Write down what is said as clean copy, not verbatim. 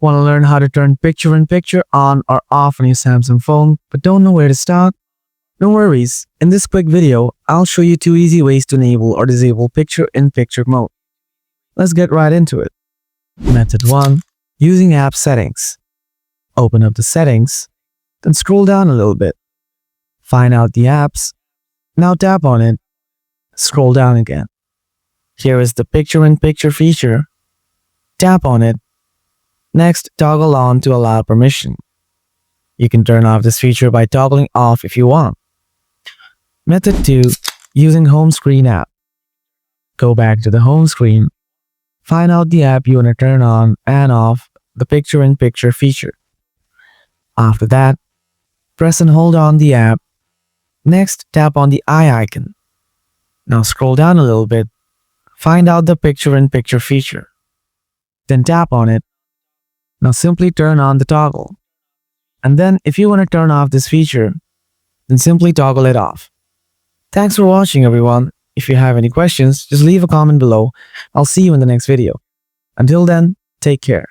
Want to learn how to turn picture-in-picture on or off on your Samsung phone, but don't know where to start? No worries. In this quick video, I'll show you 2 easy ways to enable or disable picture-in-picture mode. Let's get right into it. Method 1. Using app settings. Open up the settings, then scroll down a little bit. Find out the apps. Now tap on it. Scroll down again. Here is the picture-in-picture feature. Tap on it. Next, toggle on to allow permission. You can turn off this feature by toggling off if you want. Method 2. Using home screen app. Go back to the home screen. Find out the app you want to turn on and off the picture-in-picture feature. After that, press and hold on the app. Next, tap on the eye icon. Now scroll down a little bit. Find out the picture-in-picture feature. Then tap on it. Now simply turn on the toggle. And then if you want to turn off this feature, then simply toggle it off. Thanks for watching, everyone. If you have any questions, just leave a comment below. I'll see you in the next video. Until then, take care.